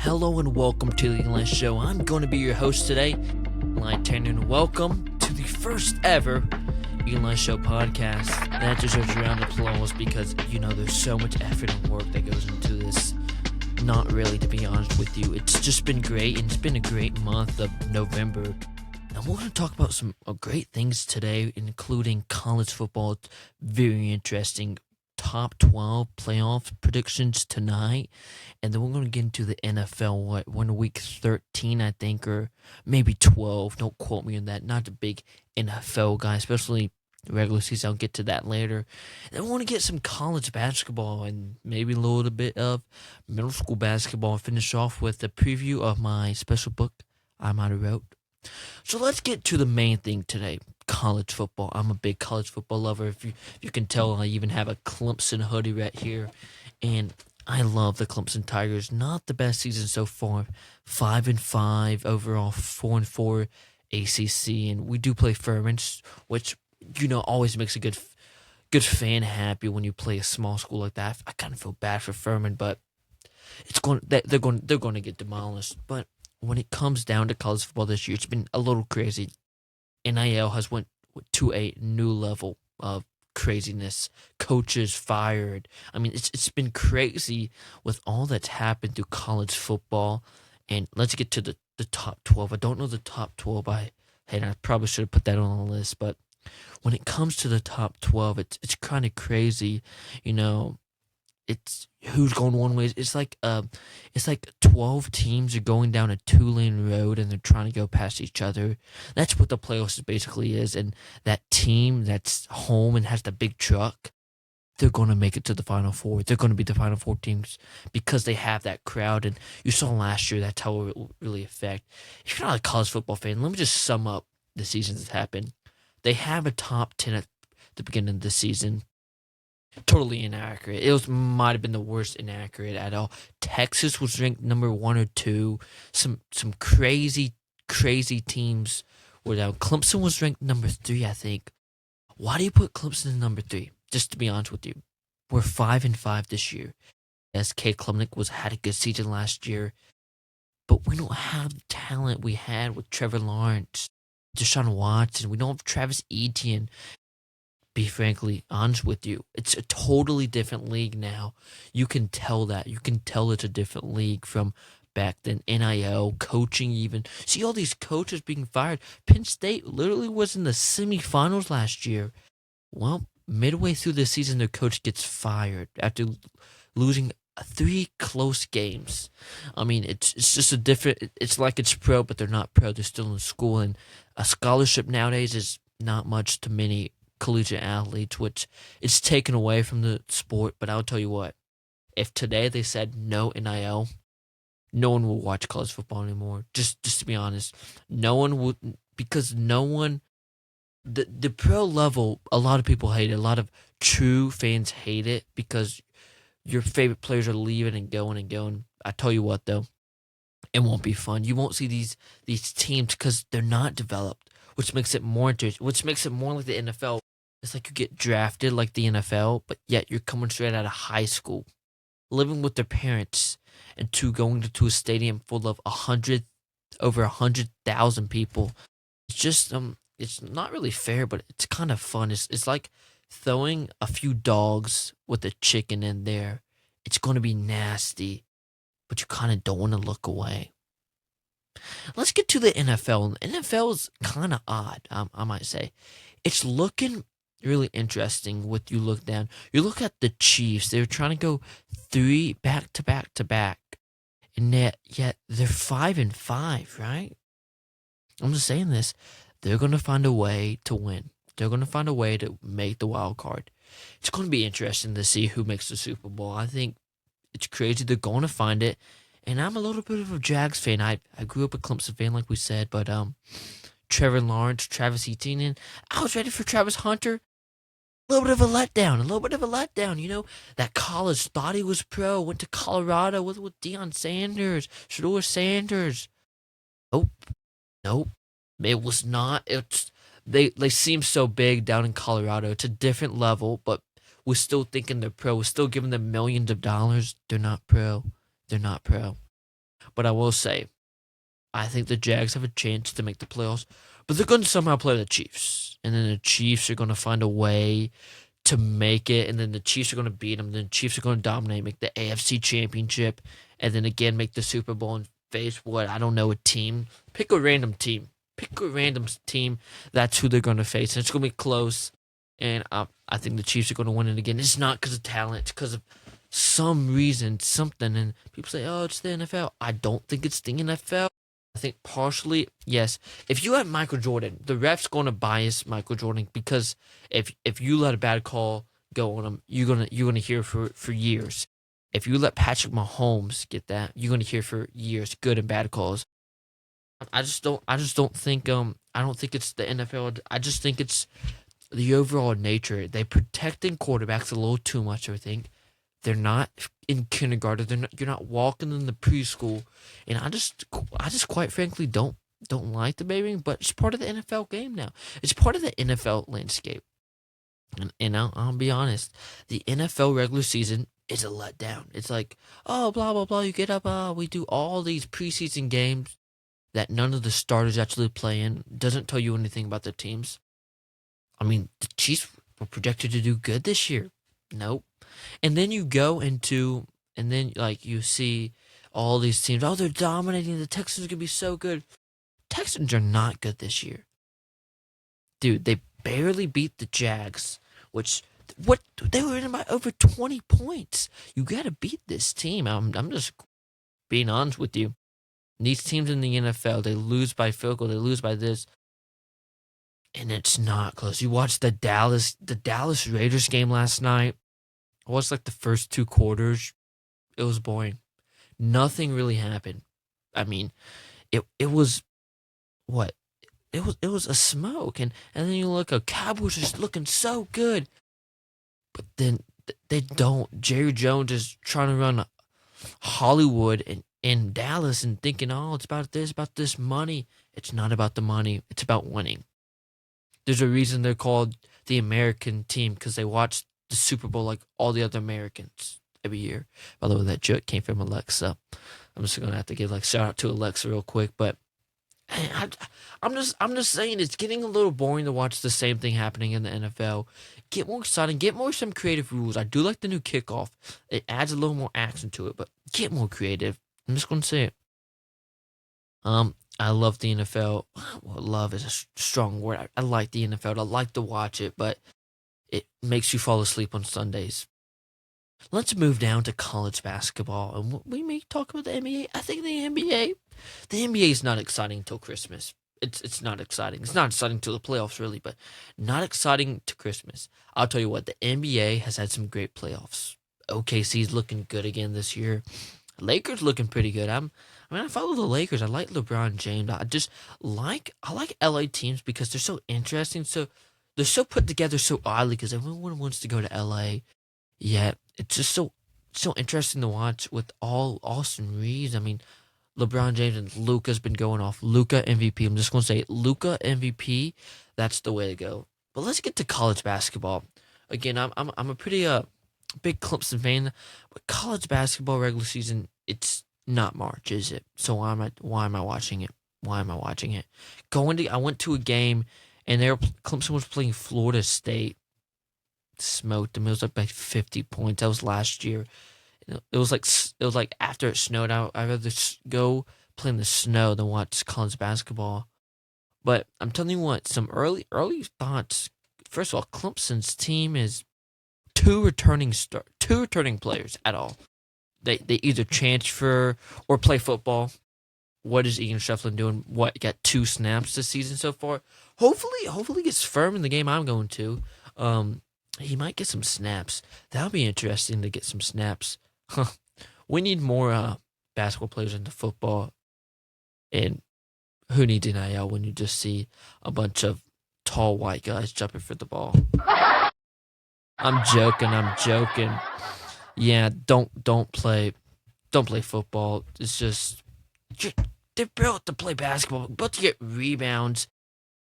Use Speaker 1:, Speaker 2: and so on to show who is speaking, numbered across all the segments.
Speaker 1: Hello and welcome to the Eli Show. I'm going to be your host today, Eli Turner, and welcome to the first ever Eli Show Podcast. That deserves a round of applause because, there's so much effort and work that goes into this. Not really, to be honest with you. It's just been great, and it's been a great month of November. And we're going to talk about some great things today, including college football. It's very interesting. Top 12 playoff predictions tonight, and then we're going to get into the NFL. We're in week 13, I think, or maybe 12. Don't quote me on that. Not a big NFL guy, especially regular season. I'll get to that later. And then we want to get some college basketball and maybe a little bit of middle school basketball, and finish off with a preview of my special book I might have wrote. So let's get to the main thing today. College football. I'm a big college football lover. If you can tell, I even have a Clemson hoodie right here, and I love the Clemson Tigers. Not the best season so far. 5-5 overall, 4-4 ACC, and we do play Furman, which always makes a good fan happy when you play a small school like that. I kind of feel bad for Furman, but they're going to get demolished. But when it comes down to college football this year, it's been a little crazy. NIL has went to a new level of craziness. Coaches fired. I mean, it's been crazy with all that's happened through college football. And let's get to the top 12. I don't know the top 12. I probably should have put that on the list. But when it comes to the top 12, it's kind of crazy. It's who's going one way. It's like 12 teams are going down a 2-lane road and they're trying to go past each other. That's what the playoffs basically is. And that team that's home and has the big truck, they're going to make it to the Final Four. They're going to be the Final Four teams because they have that crowd. And you saw last year that's how it will really affect. If you're not a college football fan, let me just sum up the seasons that happened. They have a top 10 at the beginning of the season. Totally inaccurate. It might have been the worst inaccurate at all. Texas was ranked number 1 or 2. Some crazy teams were down. Clemson was ranked number 3, I think. Why do you put Clemson in number 3? Just to be honest with you, we're 5-5 this year. S.K. Klubnik had a good season last year, but we don't have the talent we had with Trevor Lawrence, Deshaun Watson. We don't have Travis Etienne. Be frankly honest with you, it's a totally different league now. You can tell that. You can tell it's a different league from back then. NIL, coaching even. See all these coaches being fired. Penn State literally was in the semifinals last year. Well, midway through the season, their coach gets fired after losing 3 close games. I mean, it's just a different. It's like it's pro, but they're not pro. They're still in school, and a scholarship nowadays is not much to many collegiate athletes, which it's taken away from the sport. But I'll tell you what, if today they said no NIL, no one will watch college football anymore. Just to be honest, no one would, because no one, the pro level, a lot of people hate it. A lot of true fans hate it because your favorite players are leaving and going. I tell you what though, it won't be fun. You won't see these teams because they're not developed, which makes it more interesting, which makes it more like the NFL. It's like you get drafted like the NFL, but yet you're coming straight out of high school, living with their parents, and going to a stadium full of over 100,000 people. It's just it's not really fair, but it's kind of fun. It's like throwing a few dogs with a chicken in there. It's going to be nasty, but you kind of don't want to look away. Let's get to the NFL. The NFL is kind of odd, I might say. It's looking really interesting. With you look down, you look at the Chiefs. They're trying to go 3 back to back, and yet they're 5-5, right? I'm just saying this. They're going to find a way to win. They're going to find a way to make the wild card. It's going to be interesting to see who makes the Super Bowl. I think it's crazy. They're going to find it. And I'm a little bit of a Jags fan. I grew up a Clemson fan, like we said, but Trevor Lawrence, Travis Etienne, I was ready for Travis Hunter. A little bit of a letdown. That college thought he was pro, went to Colorado with Deion Sanders, Shedeur Sanders. Nope. It was not. They seem so big down in Colorado. It's a different level, but we're still thinking they're pro. We're still giving them millions of dollars. They're not pro. But I will say, I think the Jags have a chance to make the playoffs, but they're going to somehow play the Chiefs. And then the Chiefs are going to find a way to make it, and then the Chiefs are going to beat them. Then the Chiefs are going to dominate, make the AFC Championship, and then again make the Super Bowl and face what? I don't know, a team. Pick a random team. Pick a random team. That's who they're going to face. And it's going to be close, and I think the Chiefs are going to win it again. It's not because of talent. It's because of some reason, something. And people say, oh, it's the NFL. I don't think it's the NFL. I think partially, yes. If you have Michael Jordan, the ref's going to bias Michael Jordan because if you let a bad call go on him, you're gonna hear for years. If you let Patrick Mahomes get that, you're gonna hear for years good and bad calls. I just don't think I don't think it's the NFL. I just think it's the overall nature. They protecting quarterbacks a little too much, I think. They're not in kindergarten. You're not walking in the preschool, and I just quite frankly don't like the babying. But it's part of the NFL game now. It's part of the NFL landscape. And I'll be honest, the NFL regular season is a letdown. It's like, oh, blah blah blah. You get up, we do all these preseason games that none of the starters actually play in. Doesn't tell you anything about the teams. I mean, the Chiefs were projected to do good this year. Nope. And then you go into, and then like you see all these teams, oh, they're dominating. The Texans are going to be so good. Texans are not good this year. Dude, they barely beat the Jags, which, they were in by over 20 points. You got to beat this team. I'm just being honest with you. These teams in the NFL, they lose by field goal, they lose by this. And it's not close. You watched the Dallas Raiders game last night. It was like the first 2 quarters. It was boring. Nothing really happened. I mean, it was what? It was a smoke, and then you look, Cowboys is looking so good, but then they don't. Jerry Jones is trying to run Hollywood and in Dallas and thinking, oh, it's about this money. It's not about the money. It's about winning. There's a reason they're called the American team because they watch the Super Bowl like all the other Americans every year. By the way, that joke came from Alexa. I'm just gonna have to give shout out to Alexa real quick, but I'm just saying it's getting a little boring to watch the same thing happening in the NFL. Get more exciting, get more some creative rules. I do like the new kickoff. It adds a little more action to it, but get more creative. I'm just gonna say it. I love the NFL. Well, love is a strong word. I like the NFL. I like to watch it, but it makes you fall asleep on Sundays. Let's move down to college basketball, and we may talk about the NBA. I think the NBA is not exciting until Christmas. It's not exciting. It's not exciting until the playoffs, really, but not exciting to Christmas. I'll tell you what, the NBA has had some great playoffs. OKC's looking good again this year. Lakers looking pretty good. I follow the Lakers. I like LeBron James. I like LA teams because they're so interesting. So they're so put together so oddly because everyone wants to go to LA. Yet it's just so interesting to watch with all Austin Reeves. I mean, LeBron James and Luka's been going off. Luka MVP. I'm just gonna say Luka MVP. That's the way to go. But let's get to college basketball. Again, I'm a pretty big Clemson fan, but college basketball regular season, it's not March, is it? So why am I watching it? Why am I watching it? I went to a game, and Clemson was playing Florida State. Smoked them. It was like by 50 points. That was last year. It was like after it snowed out. I'd rather go play in the snow than watch college basketball. But I'm telling you what, some early thoughts. First of all, Clemson's team is two returning players at all. They either transfer or play football. What is Ian Shufflin doing? Got 2 snaps this season so far. Hopefully gets firm in the game I'm going to. He might get some snaps. That'll be interesting to get some snaps. We need more basketball players into football. And who needs NIL when you just see a bunch of tall white guys jumping for the ball? I'm joking. Yeah, don't play football. It's just they're built to play basketball, built to get rebounds.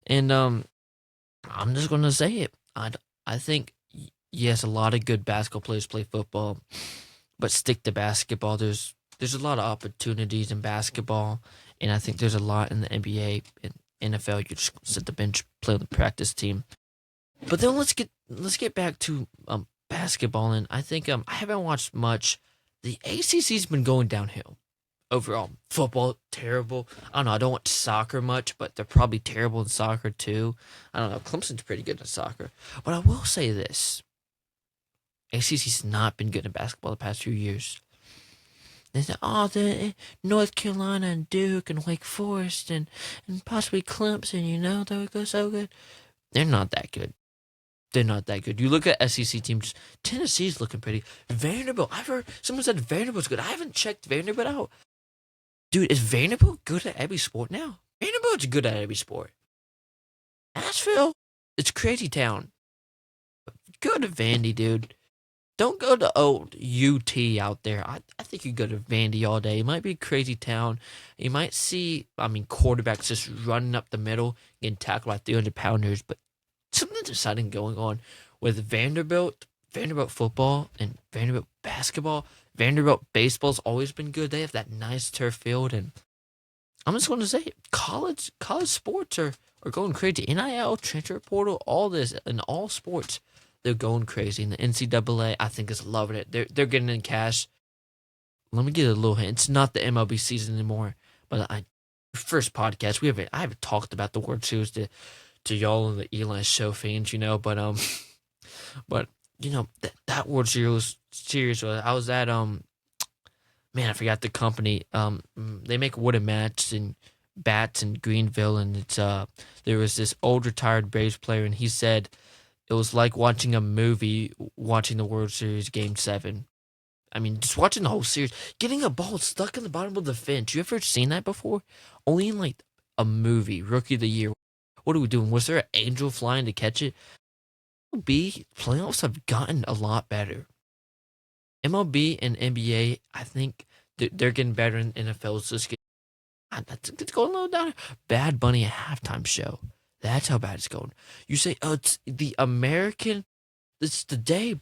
Speaker 1: And I'm just gonna say it. I think yes, a lot of good basketball players play football, but stick to basketball. There's there's a lot of opportunities in basketball, and I think there's a lot in the NBA and NFL. You just sit the bench, play on the practice team. But then let's get back to basketball, and I think I haven't watched much. The ACC's been going downhill overall. Football terrible. I don't know. I don't watch soccer much, but they're probably terrible in soccer too. I don't know. Clemson's pretty good in soccer, but I will say this: ACC's not been good in basketball the past few years. They said, the North Carolina and Duke and Wake Forest and possibly Clemson, they would go so good. They're not that good. They're not that good. You look at SEC teams, Tennessee's looking pretty. Vanderbilt, I've heard someone said Vanderbilt's good. I haven't checked Vanderbilt out. Dude, is Vanderbilt good at every sport now? Vanderbilt's good at every sport. Asheville, it's crazy town. Go to Vandy, dude. Don't go to old UT out there. I think you go to Vandy all day. It might be a crazy town. You might see, quarterbacks just running up the middle, getting tackled by 300-pounders, but something's exciting going on with Vanderbilt football, and Vanderbilt basketball. Vanderbilt baseball's always been good. They have that nice turf field, and I'm just going to say, college sports are going crazy. NIL, transfer portal, all this, in all sports, they're going crazy. And the NCAA, I think, is loving it. They're getting in cash. Let me get a little hint. It's not the MLB season anymore, but first podcast, I haven't talked about the World Series to y'all and the Eli Show fans, but that World Series I was at I forgot the company. They make wooden bats in Greenville, and it's there was this old retired Braves player, and he said it was like watching a movie, watching the World Series Game 7. Just watching the whole series, getting a ball stuck in the bottom of the fence. You ever seen that before? Only in a movie, Rookie of the Year. What are we doing? Was there an angel flying to catch it? MLB playoffs have gotten a lot better. MLB and NBA, I think they're getting better, in NFL. So it's going a little down. Bad Bunny at halftime show. That's how bad it's going. You say, it's the American. It's the day,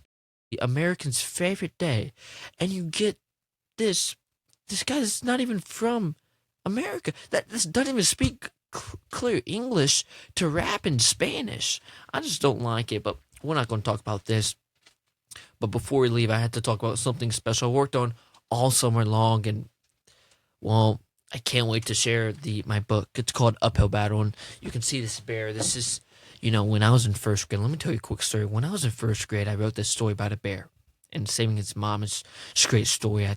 Speaker 1: the American's favorite day, and you get this guy that's not even from America. This doesn't even speak clear English to rap in Spanish. I just don't like it, but we're not going to talk about this. But before we leave, I had to talk about something special I worked on all summer long, and I can't wait to share my book. It's called Uphill Battle, and you can see this bear. This is, when I was in first grade. Let me tell you a quick story. When I was in first grade, I wrote this story about a bear and saving his mom. It's a great story. I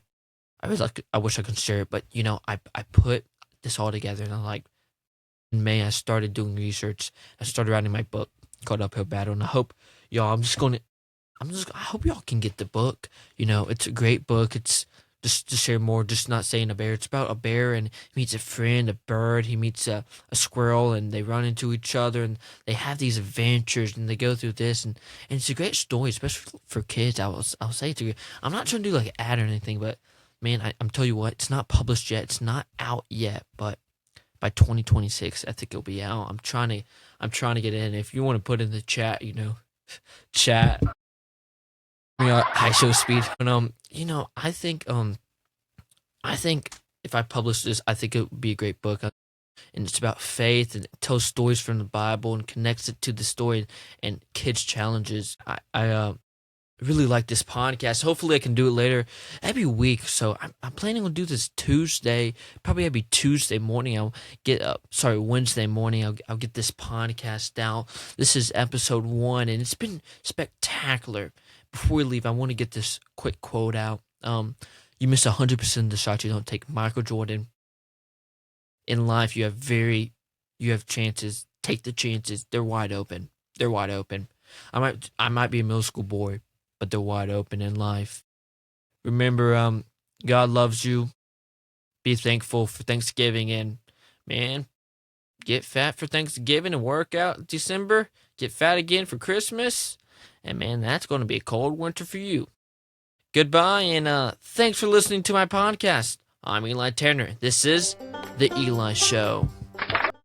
Speaker 1: wish I could share it, but I put this all together, and in May, I started doing research. I started writing my book called Uphill Battle, and I hope y'all. I hope y'all can get the book. It's a great book. It's just to share more. Just not saying a bear. It's about a bear, and he meets a friend, a bird. He meets a squirrel, and they run into each other, and they have these adventures, and they go through this, and it's a great story, especially for kids. I'll say it to you. I'm not trying to do an ad or anything, but man, I'm telling you what. It's not published yet. It's not out yet, but by 2026, I think it'll be out. I'm trying to get in. If you want to put in the chat, chat. High show speed. But I think if I publish this, I think it would be a great book. And it's about faith, and it tells stories from the Bible and connects it to the story and kids' challenges. I really like this podcast. Hopefully I can do it later every week. So I'm planning on do this Tuesday, probably every Tuesday morning. I'll get Wednesday morning. I'll get this podcast out. This is episode 1, and it's been spectacular. Before we leave, I want to get this quick quote out. You miss 100% of the shots you don't take. Michael Jordan. In life, you have chances. Take the chances. They're wide open. I might be a middle school boy, but they're wide open in life. Remember, God loves you. Be thankful for Thanksgiving, and man, get fat for Thanksgiving and work out December. Get fat again for Christmas. And man, that's going to be a cold winter for you. Goodbye, and thanks for listening to my podcast. I'm Eli Tanner. This is The Eli Show.